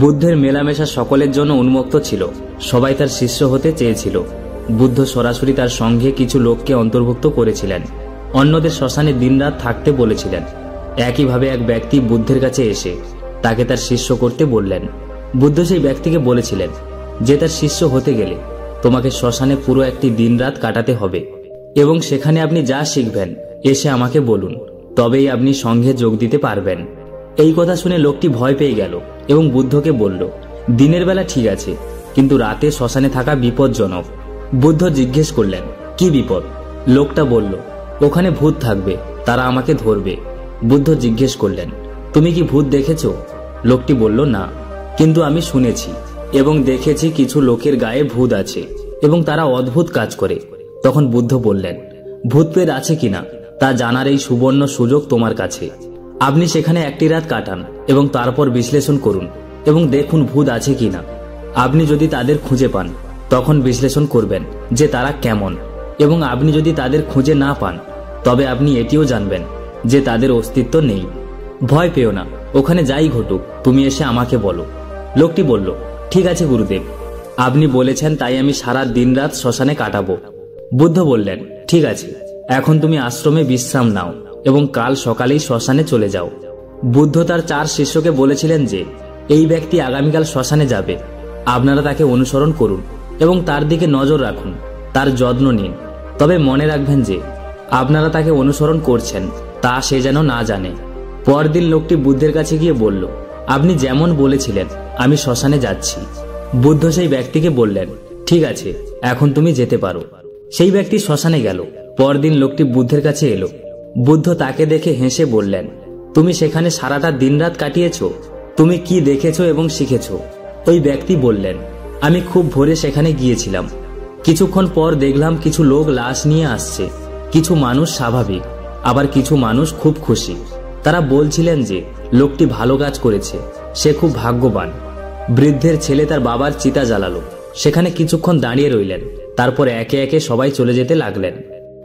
বুদ্ধের মেলামেশা সকলের জন্য উন্মুক্ত ছিল। সবাই তার শিষ্য হতে চেয়েছিল। বুদ্ধ সরাসরি তার সঙ্গে কিছু লোককে অন্তর্ভুক্ত করেছিলেন। অন্যদের শ্মশানে দিনরাত থাকতে বলেছিলেন। একইভাবে এক ব্যক্তি বুদ্ধের কাছে এসে তাকে তার শিষ্য করতে বললেন। বুদ্ধ সেই ব্যক্তিকে বলেছিলেন যে তার শিষ্য হতে গেলে তোমাকে শ্মশানে পুরো একটি দিনরাত কাটাতে হবে এবং সেখানে আপনি যা শিখবেন এসে আমাকে বলুন, তবেই আপনি সঙ্ঘে যোগ দিতে পারবেন। এই কথা শুনে লোকটি ভয় পেয়ে গেল এবং বুদ্ধকে বলল, দিনের বেলা ঠিক আছে, কিন্তু রাতে শ্মশানে থাকা বিপজ্জনক। বুদ্ধ জিজ্ঞেস করলেন, কি বিপদ? লোকটা বলল, ওখানে ভূত থাকবে, তারা আমাকে ধরবে। বুদ্ধ জিজ্ঞেস করলেন, তুমি কি ভূত দেখেছ? লোকটি বলল, না, কিন্তু আমি শুনেছি এবং দেখেছি কিছু লোকের গায়ে ভূত আছে এবং তারা অদ্ভুত কাজ করে। তখন বুদ্ধ বললেন, ভূত প্রেত আছে কিনা তা জানার এই সুবর্ণ সুযোগ তোমার কাছে। আপনি সেখানে একটি রাত কাটান এবং তারপর বিশ্লেষণ করুন এবং দেখুন ভূত আছে কিনা। আপনি যদি তাদের খুঁজে পান তখন বিশ্লেষণ করবেন যে তারা কেমন, এবং আপনি যদি তাদের খুঁজে না পান তবে আপনি এটিও জানবেন যে তাদের অস্তিত্ব নেই। ভয় পেও না, ওখানে যাই ঘটুক তুমি এসে আমাকে বলো। লোকটি বলল, ঠিক আছে গুরুদেব, আপনি বলেছেন তাই আমি সারা দিন রাত শ্মশানে কাটাবো। বুদ্ধ বললেন, ঠিক আছে, এখন তুমি আশ্রমে বিশ্রাম নাও এবং কাল সকালেই শ্মশানে চলে যাও। বুদ্ধ তার 4 শিষ্যকে বলেছিলেন যে এই ব্যক্তি আগামীকাল শ্মশানে যাবে, আপনারা তাকে অনুসরণ করুন এবং তার দিকে নজর রাখুন, তার যত্ন নিন। তবে মনে রাখবেন যে আপনারা তাকে অনুসরণ করছেন তা সে যেন না জানে। পরদিন লোকটি বুদ্ধের কাছে গিয়ে বলল, আপনি যেমন বলেছিলেন আমি শ্মশানে যাচ্ছি। বুদ্ধ সেই ব্যক্তিকে বললেন, ঠিক আছে, এখন তুমি যেতে পারো। সেই ব্যক্তি শ্মশানে গেল। পরদিন লোকটি বুদ্ধের কাছে এলো। বুদ্ধ তাকে দেখে হেসে বললেন, তুমি সেখানে সারাটা দিনরাত কাটিয়েছ, তুমি কি দেখেছো এবং শিখেছো? ওই ব্যক্তি বললেন, আমি খুব ভোরে সেখানে গিয়েছিলাম। কিছুক্ষণ পর দেখলাম কিছু লোক লাশ নিয়ে আসছে। কিছু মানুষ স্বাভাবিক, আবার কিছু মানুষ খুব খুশি। তারা বলছিলেন যে লোকটি ভালো কাজ করেছে, সে খুব ভাগ্যবান। বৃদ্ধের ছেলে তার বাবার চিতা জ্বালালো। সেখানে কিছুক্ষণ দাঁড়িয়ে রইলেন, তারপর একে একে সবাই চলে যেতে লাগলেন।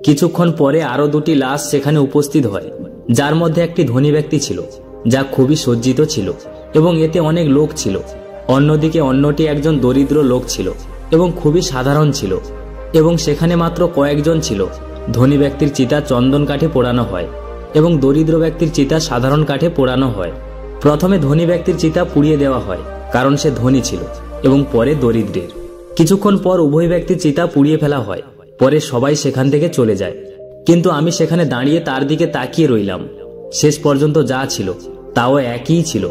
কিছুক্ষণ পরে আরো 2টি লাশ সেখানে উপস্থিত হয়, যার মধ্যে একটি ধনী ব্যক্তি ছিল যা খুবই সজ্জিত ছিল এবং এতে অনেক লোক ছিল। অন্যদিকে অন্যটি একজন দরিদ্র লোক ছিল এবং খুবই সাধারণ ছিল, এবং সেখানে মাত্র কয়েকজন ছিল। ধনী ব্যক্তির চিতা চন্দন কাঠে পোড়ানো হয় এবং দরিদ্র ব্যক্তির চিতা সাধারণ কাঠে পোড়ানো হয়। প্রথমে ধনী ব্যক্তির চিতা পুড়িয়ে দেওয়া হয় কারণ সে ধনী ছিল, এবং পরে দরিদ্রের। কিছুক্ষণ পর উভয় ব্যক্তির চিতা পুড়িয়ে ফেলা হয়। পরে সবাই সেখান থেকে চলে যায়, কিন্তু আমি সেখানে দাঁড়িয়ে তার দিকে তাকিয়ে রইলাম। শেষ পর্যন্ত যা ছিল তাও একই ছিল,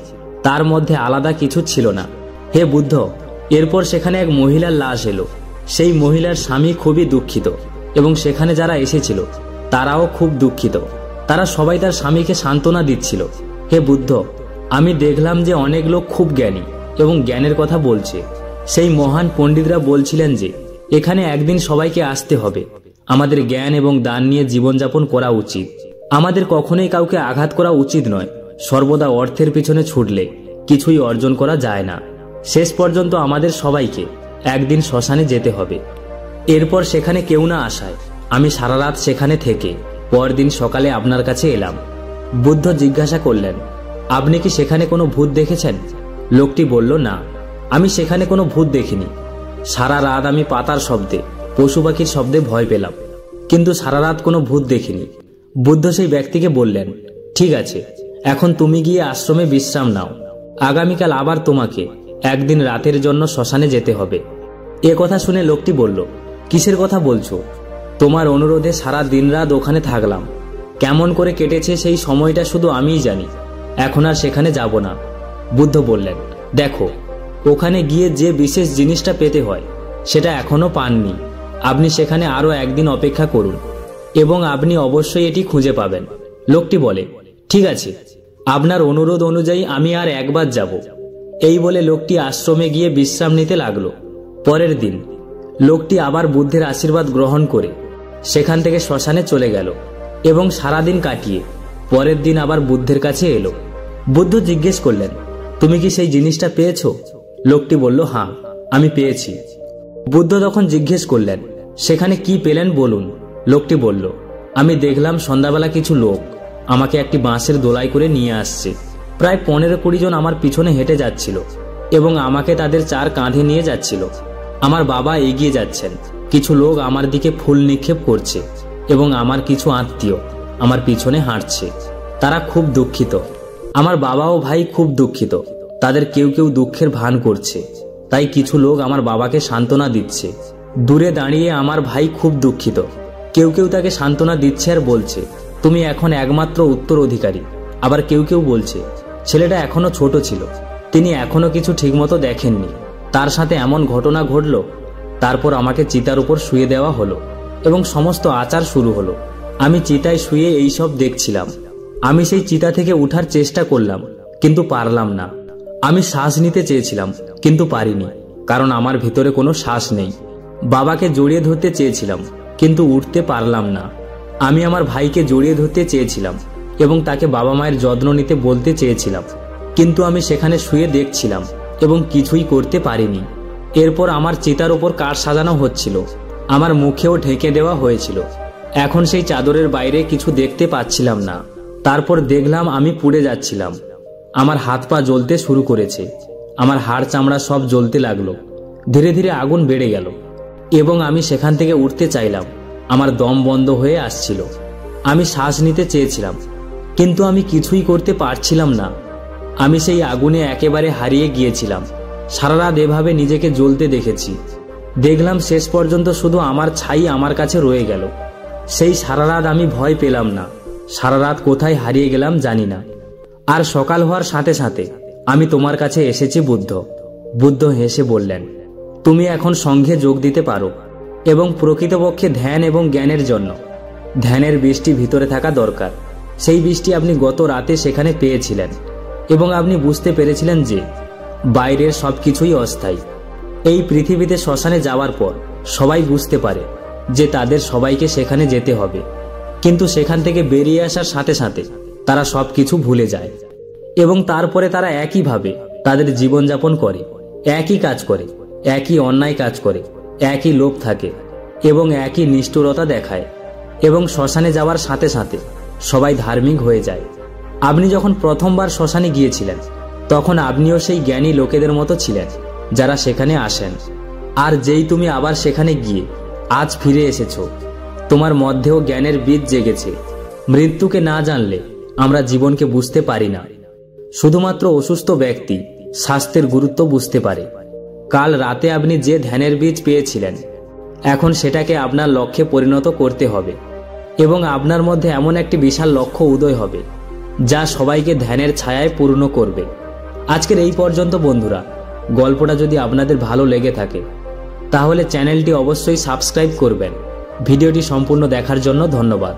তার মধ্যে আলাদা কিছু ছিল না। হে বুদ্ধ, এরপর সেখানে এক মহিলার লাশ এলো। সেই মহিলার স্বামী খুবই দুঃখিত এবং সেখানে যারা এসেছিল তারাও খুব দুঃখিত। তারা সবাই তার স্বামীকে সান্ত্বনা দিচ্ছিল। হে বুদ্ধ, আমি দেখলাম যে অনেক লোক খুব জ্ঞানী এবং জ্ঞানের কথা বলছে। সেই মহান পণ্ডিতরা বলছিলেন যে এখানে একদিন সবাইকে আসতে হবে। আমাদের জ্ঞান এবং দান নিয়ে জীবনযাপন করা উচিত। আমাদের কখনোই কাউকে আঘাত করা উচিত নয়। সর্বদা অর্থের পিছনে ছুটলে কিছুই অর্জন করা যায় না। শেষ পর্যন্ত আমাদের সবাইকে একদিন শ্মশানে যেতে হবে। এরপর সেখানে কেউ না আসায় আমি সারা রাত সেখানে থেকে পরদিন সকালে আপনার কাছে এলাম। বুদ্ধ জিজ্ঞাসা করলেন, আপনি কি সেখানে কোনো ভূত দেখেছেন? লোকটি বলল, না, আমি সেখানে কোনো ভূত দেখিনি। সারা রাত আমি পাতার শব্দে, পশু পাখির শব্দে ভয় পেলাম, কিন্তু সারা রাত কোনো ভূত দেখিনি। বুদ্ধ সেই ব্যক্তিকে বললেন, ঠিক আছে, এখন তুমি গিয়ে আশ্রমে বিশ্রাম নাও। আগামীকাল আবার তোমাকে একদিন রাতের জন্য শ্মশানে যেতে হবে। এ কথা শুনে লোকটি বলল, কিসের কথা বলছো? তোমার অনুরোধে সারা দিন রাত ওখানে থাকলাম। কেমন করে কেটেছে সেই সময়টা শুধু আমিই জানি। এখন আর সেখানে যাব না। বুদ্ধ বললেন, দেখো, ওখানে গিয়ে যে বিশেষ জিনিসটা পেতে হয় সেটা এখনো পাননি। আপনি সেখানে আরো একদিন অপেক্ষা করুন এবং আপনি অবশ্যই এটি খুঁজে পাবেন। লোকটি বলে, ঠিক আছে, আপনার অনুরোধ অনুযায়ী আমি আর একবার যাব। এই বলে লোকটি আশ্রমে গিয়ে বিশ্রাম নিতে লাগলো। পরের দিন লোকটি আবার বুদ্ধের আশীর্বাদ গ্রহণ করে সেখান থেকে শ্মশানে চলে গেল এবং সারাদিন কাটিয়ে পরের দিন আবার বুদ্ধের কাছে এলো। বুদ্ধ জিজ্ঞেস করলেন, তুমি কি সেই জিনিসটা পেয়েছো? লোকটি বলল, হ্যাঁ, আমি পেয়েছি। বুদ্ধ তখন জিজ্ঞেস করলেন, সেখানে কি পেলেন বলুন। লোকটি বলল, আমি দেখলাম সন্ধ্যাবেলা কিছু লোক আমাকে একটি বাঁশের দোলাই করে নিয়ে আসছে। প্রায় 15-20 জন আমার পিছনে হেঁটে যাচ্ছিল। এবং আমাকে তাদের চার কাঁধে নিয়ে যাচ্ছিল। আমার বাবা এগিয়ে যাচ্ছেন, কিছু লোক আমার দিকে ফুল নিক্ষেপ করছে এবং আমার কিছু আত্মীয় আমার পিছনে হাঁটছে। তারা খুব দুঃখিত। আমার বাবা ও ভাই খুব দুঃখিত। তাদের কেউ কেউ দুঃখের ভান করছে, তাই কিছু লোক আমার বাবাকে সান্ত্বনা দিচ্ছে। দূরে দাঁড়িয়ে আমার ভাই খুব দুঃখিত। কেউ কেউ তাকে সান্ত্বনা দিচ্ছে আর বলছে, তুমি এখন একমাত্র উত্তরাধিকারী। আবার কেউ কেউ বলছে, ছেলেটা এখনো ছোট ছিল, তিনি এখনো কিছু ঠিকমতো দেখেননি, তার সাথে এমন ঘটনা ঘটল। তারপর আমাকে চিতার উপর শুয়ে দেওয়া হলো এবং সমস্ত আচার শুরু হলো। আমি চিতায় শুয়ে এইসব দেখছিলাম। আমি সেই চিতা থেকে উঠার চেষ্টা করলাম, কিন্তু পারলাম না। আমি শ্বাস নিতে চেয়েছিলাম, কিন্তু পারিনি, কারণ আমার ভিতরে কোনো শ্বাস নেই। বাবাকে জড়িয়ে ধরতে চেয়েছিলাম, কিন্তু উঠতে পারলাম না। আমি আমার ভাইকে জড়িয়ে ধরতে চেয়েছিলাম এবং তাকে বাবা মায়ের যত্ন নিতে বলতে চেয়েছিলাম, কিন্তু আমি সেখানে শুয়ে দেখছিলাম এবং কিছুই করতে পারিনি। এরপর আমার চিতার ওপর কাঠ সাজানো হচ্ছিল, আমার মুখেও ঢেকে দেওয়া হয়েছিল। এখন সেই চাদরের বাইরে কিছু দেখতে পাচ্ছিলাম না। তারপর দেখলাম আমি পুড়ে যাচ্ছিলাম। আমার হাত পা জ্বলতে শুরু করেছে, আমার হাড় চামড়া সব জ্বলতে লাগলো। ধীরে ধীরে আগুন বেড়ে গেল এবং আমি সেখান থেকে উঠতে চাইলাম। আমার দম বন্ধ হয়ে আসছিল। আমি শ্বাস নিতে চেয়েছিলাম, কিন্তু আমি কিছুই করতে পারছিলাম না। আমি সেই আগুনে একেবারে হারিয়ে গিয়েছিলাম। সারা রাত এভাবে নিজেকে জ্বলতে দেখেছি। দেখলাম শেষ পর্যন্ত শুধু আমার ছাই আমার কাছে রয়ে গেল। সেই সারা রাত আমি ভয় পেলাম না। সারা রাত কোথায় হারিয়ে গেলাম জানি না। আর সকাল হওয়ার সাথে সাথে আমি তোমার কাছে এসেছি বুদ্ধ। বুদ্ধ হেসে বললেন, তুমি এখন সংঘে যোগ দিতে পারো এবং প্রকৃতপক্ষে ধ্যান এবং জ্ঞানের জন্য ধ্যানের বৃষ্টি ভিতরে থাকা দরকার। সেই বৃষ্টি আপনি গত রাতে সেখানে পেয়েছিলেন এবং আপনি বুঝতে পেরেছিলেন যে বাইরের সবকিছুই অস্থায়ী। এই পৃথিবীতে শ্মশানে যাওয়ার পর সবাই বুঝতে পারে যে তাদের সবাইকে সেখানে যেতে হবে, কিন্তু সেখান থেকে বেরিয়ে আসার সাথে সাথে তারা সবকিছু ভুলে যায় এবং তারপরে তারা একইভাবে তাদের জীবনযাপন করে, একই কাজ করে, একই অন্যায় কাজ করে, একই লোভ থাকে এবং একই নিষ্ঠুরতা দেখায় এবং শ্মশানে যাওয়ার সাথে সাথে সবাই ধার্মিক হয়ে যায়। আপনি যখন প্রথমবার শ্মশানে গিয়েছিলেন তখন আপনিও সেই জ্ঞানী লোকেদের মতো ছিলেন যারা সেখানে আসেন। আর যেই তুমি আবার সেখানে গিয়ে আজ ফিরে এসেছো, তোমার মধ্যেও জ্ঞানের বীজ জেগেছে। মৃত্যুকে না জানলে আমরা জীবনকে বুঝতে পারি না। শুধুমাত্র অসুস্থ ব্যক্তি স্বাস্থ্যের গুরুত্ব বুঝতে পারে। কাল রাতে আপনি যে ধ্যানের বীজ পেয়েছিলেন, এখন সেটাকে আপনার লক্ষ্যে পরিণত করতে হবে এবং আপনার মধ্যে এমন একটি বিশাল লক্ষ্য উদয় হবে যা সবাইকে ধ্যানের ছায়ায় পূর্ণ করবে। আজকের এই পর্যন্ত বন্ধুরা, গল্পটা যদি আপনাদের ভালো লেগে থাকে তাহলে চ্যানেলটি অবশ্যই সাবস্ক্রাইব করবেন। ভিডিওটি সম্পূর্ণ দেখার জন্য ধন্যবাদ।